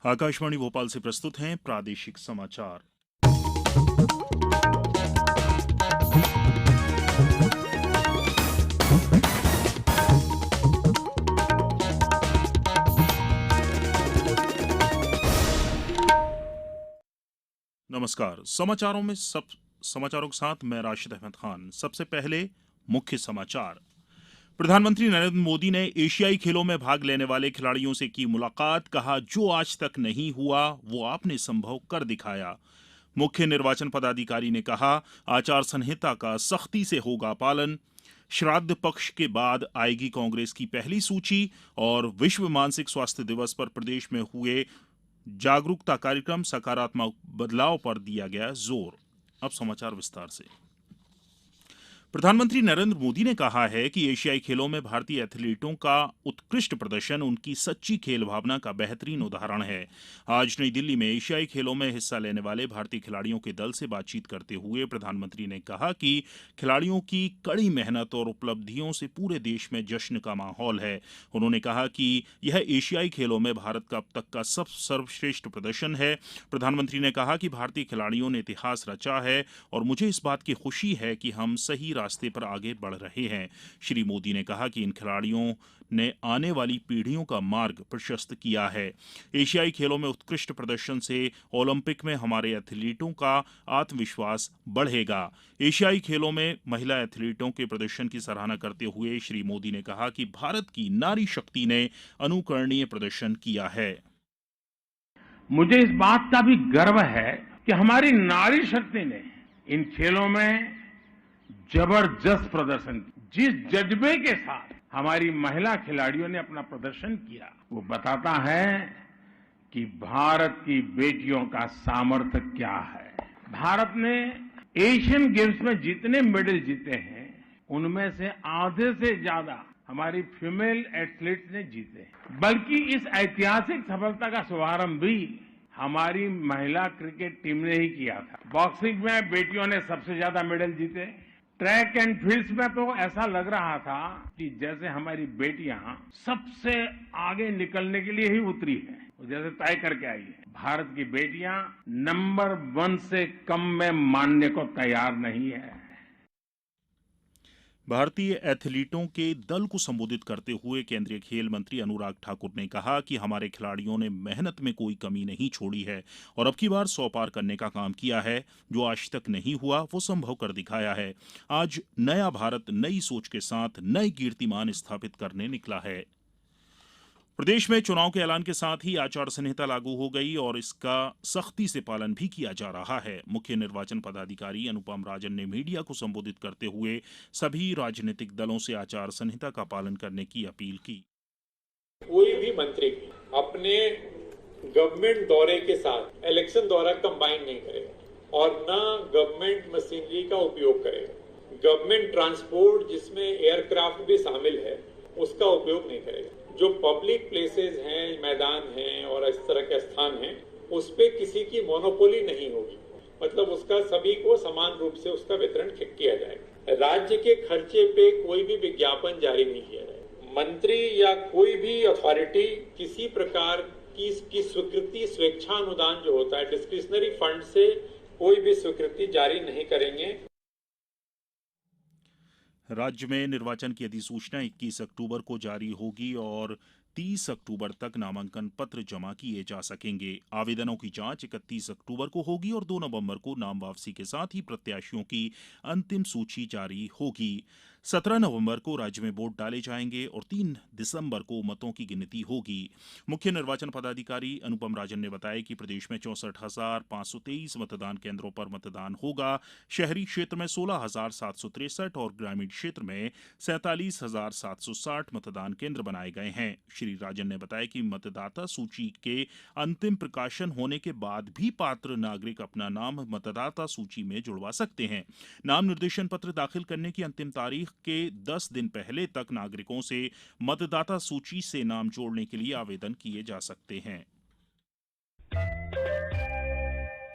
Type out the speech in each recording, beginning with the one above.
आकाशवाणी भोपाल से प्रस्तुत हैं प्रादेशिक समाचार। नमस्कार। समाचारों के साथ मैं राशिद अहमद खान। सबसे पहले मुख्य समाचार। प्रधानमंत्री नरेंद्र मोदी ने एशियाई खेलों में भाग लेने वाले खिलाड़ियों से की मुलाकात। कहा, जो आज तक नहीं हुआ वो आपने संभव कर दिखाया। मुख्य निर्वाचन पदाधिकारी ने कहा, आचार संहिता का सख्ती से होगा पालन। श्राद्ध पक्ष के बाद आएगी कांग्रेस की पहली सूची। और विश्व मानसिक स्वास्थ्य दिवस पर प्रदेश में हुए जागरूकता कार्यक्रम, सकारात्मक बदलाव पर दिया गया जोर। अब समाचार विस्तार से। प्रधानमंत्री नरेंद्र मोदी ने कहा है कि एशियाई खेलों में भारतीय एथलीटों का उत्कृष्ट प्रदर्शन उनकी सच्ची खेल भावना का बेहतरीन उदाहरण है। आज नई दिल्ली में एशियाई खेलों में हिस्सा लेने वाले भारतीय खिलाड़ियों के दल से बातचीत करते हुए प्रधानमंत्री ने कहा कि खिलाड़ियों की कड़ी मेहनत और उपलब्धियों से पूरे देश में जश्न का माहौल है। उन्होंने कहा कि यह एशियाई खेलों में भारत का अब तक का सर्वश्रेष्ठ प्रदर्शन है। प्रधानमंत्री ने कहा कि भारतीय खिलाड़ियों ने इतिहास रचा है और मुझे इस बात की खुशी है कि हम सही रास्ते पर आगे बढ़ रहे हैं। श्री मोदी ने कहा कि इन खिलाड़ियों ने आने वाली पीढ़ियों का मार्ग प्रशस्त किया है। एशियाई खेलों में उत्कृष्ट प्रदर्शन से ओलंपिक में हमारे एथलीटों का आत्मविश्वास बढ़ेगा। एशियाई खेलों में महिला एथलीटों के प्रदर्शन की सराहना करते हुए श्री मोदी ने कहा कि भारत की नारी शक्ति ने अनुकरणीय प्रदर्शन किया है। मुझे इस बात का भी गर्व है कि हमारी नारी शक्ति ने इन खेलों में जबरदस्त प्रदर्शन किया। जिस जज्बे के साथ हमारी महिला खिलाड़ियों ने अपना प्रदर्शन किया, वो बताता है कि भारत की बेटियों का सामर्थ्य क्या है। भारत ने एशियन गेम्स में जितने मेडल जीते हैं, उनमें से आधे से ज्यादा हमारी फीमेल एथलीट्स ने जीते। बल्कि इस ऐतिहासिक सफलता का शुभारंभ भी हमारी महिला क्रिकेट टीम ने ही किया था। बॉक्सिंग में बेटियों ने सबसे ज्यादा मेडल जीते। ट्रैक एंड फील्ड्स में तो ऐसा लग रहा था कि जैसे हमारी बेटियां सबसे आगे निकलने के लिए ही उतरी है, जैसे तय करके आई है। भारत की बेटियां नंबर 1 से कम में मानने को तैयार नहीं है। भारतीय एथलीटों के दल को संबोधित करते हुए केंद्रीय खेल मंत्री अनुराग ठाकुर ने कहा कि हमारे खिलाड़ियों ने मेहनत में कोई कमी नहीं छोड़ी है और अब की बार 100 पार करने का काम किया है। जो आज तक नहीं हुआ वो संभव कर दिखाया है। आज नया भारत नई सोच के साथ नए कीर्तिमान स्थापित करने निकला है। प्रदेश में चुनाव के ऐलान के साथ ही आचार संहिता लागू हो गई और इसका सख्ती से पालन भी किया जा रहा है। मुख्य निर्वाचन पदाधिकारी अनुपम राजन ने मीडिया को संबोधित करते हुए सभी राजनीतिक दलों से आचार संहिता का पालन करने की अपील की। कोई भी मंत्री अपने गवर्नमेंट दौरे के साथ इलेक्शन दौरा कंबाइन नहीं करेगा और न गवर्नमेंट मशीनरी का उपयोग करेगा। गवर्नमेंट ट्रांसपोर्ट जिसमें एयरक्राफ्ट भी शामिल है उसका उपयोग नहीं करेगा। जो पब्लिक प्लेसेस हैं, मैदान हैं और इस तरह के स्थान हैं, उस पे किसी की मोनोपोली नहीं होगी। मतलब उसका सभी को समान रूप से उसका वितरण किया जाएगा। राज्य के खर्चे पे कोई भी विज्ञापन जारी नहीं किया जाएगा। मंत्री या कोई भी अथॉरिटी किसी प्रकार की स्वीकृति, स्वेच्छानुदान जो होता है डिस्क्रिशनरी फंड से कोई भी स्वीकृति जारी नहीं करेंगे। राज्य में निर्वाचन की अधिसूचना 21 अक्टूबर को जारी होगी और 30 अक्टूबर तक नामांकन पत्र जमा किए जा सकेंगे। आवेदनों की जांच 31 अक्टूबर को होगी और 2 नवंबर को नाम वापसी के साथ ही प्रत्याशियों की अंतिम सूची जारी होगी। 17 नवंबर को राज्य में वोट डाले जाएंगे और 3 दिसंबर को मतों की गिनती होगी। मुख्य निर्वाचन पदाधिकारी अनुपम राजन ने बताया कि प्रदेश में 64,523 मतदान केंद्रों पर मतदान होगा। शहरी क्षेत्र में 16,763 और ग्रामीण क्षेत्र में 47,760 मतदान केंद्र बनाए गए हैं। श्री राजन ने बताया कि मतदाता सूची के अंतिम प्रकाशन होने के बाद भी पात्र नागरिक अपना नाम मतदाता सूची में जुड़वा सकते हैं। नाम निर्देशन पत्र दाखिल करने की अंतिम तारीख के 10 दिन पहले तक नागरिकों से मतदाता सूची से नाम जोड़ने के लिए आवेदन किए जा सकते हैं।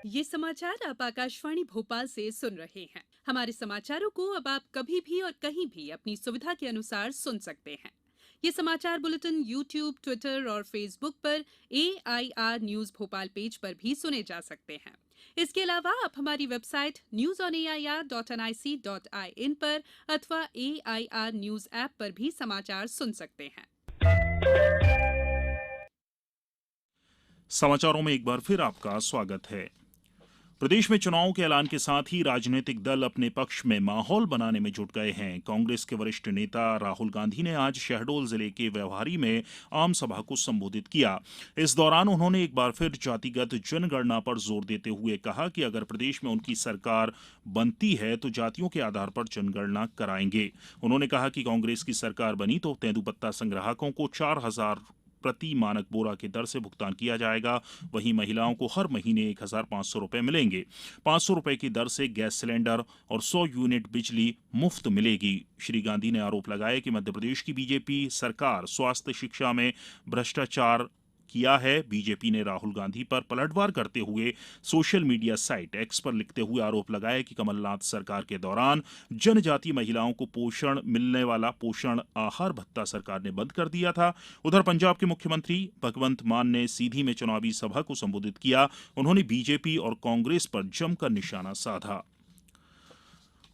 ये समाचार आप आकाशवाणी भोपाल से सुन रहे हैं। हमारे समाचारों को अब आप कभी भी और कहीं भी अपनी सुविधा के अनुसार सुन सकते हैं। ये समाचार बुलेटिन YouTube, ट्विटर और फेसबुक पर AIR न्यूज भोपाल पेज पर भी सुने जा सकते हैं। इसके अलावा आप हमारी वेबसाइट newsonair.nic.in पर अथवा AIR न्यूज ऐप पर भी समाचार सुन सकते हैं। समाचारों में एक बार फिर आपका स्वागत है। प्रदेश में चुनाव के ऐलान के साथ ही राजनीतिक दल अपने पक्ष में माहौल बनाने में जुट गए हैं। कांग्रेस के वरिष्ठ नेता राहुल गांधी ने आज शहडोल जिले के व्यवहारी में आम सभा को संबोधित किया। इस दौरान उन्होंने एक बार फिर जातिगत जनगणना पर जोर देते हुए कहा कि अगर प्रदेश में उनकी सरकार बनती है तो जातियों के आधार पर जनगणना कराएंगे। उन्होंने कहा कि कांग्रेस की सरकार बनी तो तेंदुपत्ता संग्राहकों को 4,000 प्रति मानक बोरा की दर से भुगतान किया जाएगा। वहीं महिलाओं को हर महीने 1,500 रुपए मिलेंगे। 500 रुपए की दर से गैस सिलेंडर और 100 यूनिट बिजली मुफ्त मिलेगी। श्री गांधी ने आरोप लगाया कि मध्य प्रदेश की बीजेपी सरकार स्वास्थ्य शिक्षा में भ्रष्टाचार किया है। बीजेपी ने राहुल गांधी पर पलटवार करते हुए सोशल मीडिया साइट एक्स पर लिखते हुए आरोप लगाया कि कमलनाथ सरकार के दौरान जनजातीय महिलाओं को पोषण मिलने वाला पोषण आहार भत्ता सरकार ने बंद कर दिया था। उधर पंजाब के मुख्यमंत्री भगवंत मान ने सीधी में चुनावी सभा को संबोधित किया। उन्होंने बीजेपी और कांग्रेस पर जमकर निशाना साधा।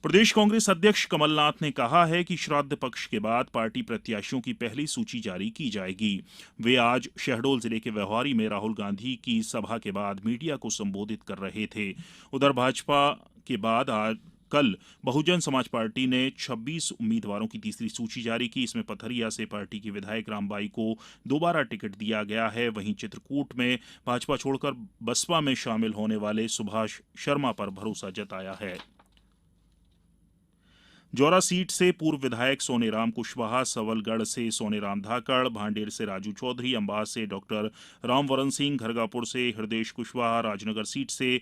प्रदेश कांग्रेस अध्यक्ष कमलनाथ ने कहा है कि श्राद्ध पक्ष के बाद पार्टी प्रत्याशियों की पहली सूची जारी की जाएगी। वे आज शहडोल जिले के व्यवहारी में राहुल गांधी की सभा के बाद मीडिया को संबोधित कर रहे थे। उधर भाजपा के बाद आज कल बहुजन समाज पार्टी ने 26 उम्मीदवारों की तीसरी सूची जारी की। इसमें पथरिया से पार्टी की विधायक रामबाई को दोबारा टिकट दिया गया है। वहीं चित्रकूट में भाजपा छोड़कर बसपा में शामिल होने वाले सुभाष शर्मा पर भरोसा जताया है। जौरा सीट से पूर्व विधायक सोनेराम कुशवाहा, सवलगढ़ से सोनेराम धाकड़, भांडेर से राजू चौधरी, अंबाज से डॉक्टर रामवरण सिंह, खरगापुर से हृदय कुशवाहा, राजनगर सीट से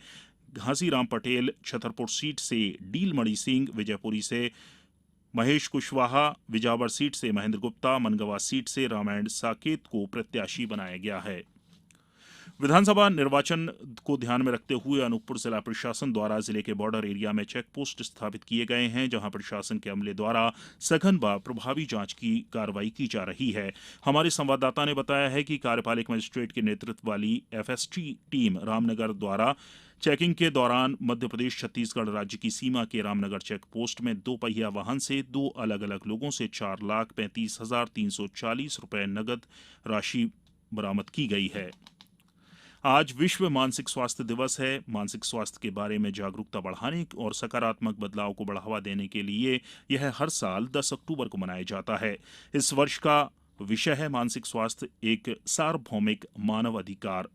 घासीराम पटेल, छतरपुर सीट से डीलमणि सिंह, विजयपुरी से महेश कुशवाहा, विजावर सीट से महेंद्र गुप्ता, मनगवा सीट से रामायण साकेत को प्रत्याशी बनाया गया है। विधानसभा निर्वाचन को ध्यान में रखते हुए अनूपपुर जिला प्रशासन द्वारा जिले के बॉर्डर एरिया में चेक पोस्ट स्थापित किए गए हैं, जहां प्रशासन के अमले द्वारा सघन व प्रभावी जांच की कार्रवाई की जा रही है। हमारे संवाददाता ने बताया है कि कार्यपालक मजिस्ट्रेट के नेतृत्व वाली FST टीम रामनगर द्वारा चेकिंग के दौरान मध्य प्रदेश छत्तीसगढ़ राज्य की सीमा के रामनगर चेक पोस्ट में 2 पहिया वाहन से 2 अलग अलग लोगों से 4,35,340 रुपए नगद राशि बरामद की गई है। आज विश्व मानसिक स्वास्थ्य दिवस है। मानसिक स्वास्थ्य के बारे में जागरूकता बढ़ाने और सकारात्मक बदलाव को बढ़ावा देने के लिए यह हर साल 10 अक्टूबर को मनाया जाता है। इस वर्ष का विषय है मानसिक स्वास्थ्य एक सार्वभौमिक मानव अधिकार।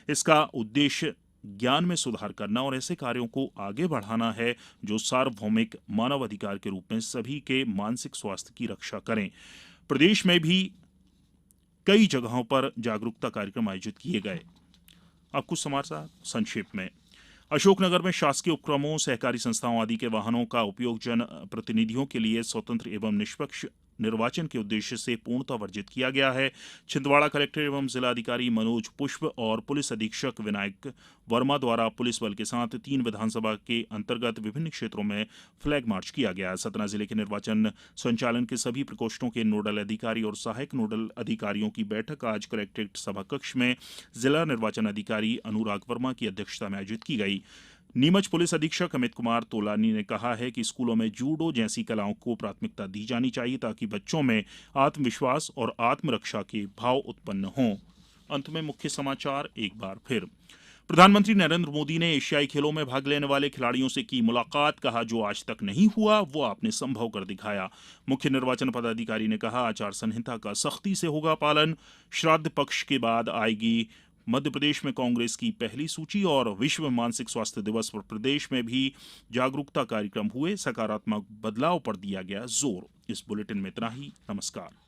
इसका उद्देश्य ज्ञान में सुधार करना और ऐसे कार्यों को आगे बढ़ाना है जो सार्वभौमिक मानव अधिकार के रूप में सभी के मानसिक स्वास्थ्य की रक्षा करें। प्रदेश में भी कई जगहों पर जागरूकता कार्यक्रम आयोजित किए गए। अब कुछ समाचार संक्षेप में। अशोकनगर में शासकीय उपक्रमों, सहकारी संस्थाओं आदि के वाहनों का उपयोग जन प्रतिनिधियों के लिए स्वतंत्र एवं निष्पक्ष निर्वाचन के उद्देश्य से पूर्णतः वर्जित किया गया है। छिंदवाड़ा कलेक्टर एवं जिलाधिकारी मनोज पुष्प और पुलिस अधीक्षक विनायक वर्मा द्वारा पुलिस बल के साथ 3 विधानसभा के अंतर्गत विभिन्न क्षेत्रों में फ्लैग मार्च किया गया। सतना जिले के निर्वाचन संचालन के सभी प्रकोष्ठों के नोडल अधिकारी और सहायक नोडल अधिकारियों की बैठक आज कलेक्ट्रेट सभाकक्ष में जिला निर्वाचन अधिकारी अनुराग वर्मा की अध्यक्षता में आयोजित की गई। नीमच पुलिस अधीक्षक अमित कुमार तोलानी ने कहा है कि स्कूलों में जूडो जैसी कलाओं को प्राथमिकता दी जानी चाहिए ताकि बच्चों में आत्मविश्वास और आत्मरक्षा के भाव उत्पन्न हों। अंत में मुख्य समाचार एक बार फिर। प्रधानमंत्री नरेंद्र मोदी ने एशियाई खेलों में भाग लेने वाले खिलाड़ियों से की मुलाकात। कहा, जो आज तक नहीं हुआ वो आपने संभव कर दिखाया। मुख्य निर्वाचन पदाधिकारी ने कहा, आचार संहिता का सख्ती से होगा पालन। श्राद्ध पक्ष के बाद आएगी मध्य प्रदेश में कांग्रेस की पहली सूची। और विश्व मानसिक स्वास्थ्य दिवस पर प्रदेश में भी जागरूकता कार्यक्रम हुए। सकारात्मक बदलाव पर दिया गया जोर। इस बुलेटिन में इतना ही। नमस्कार।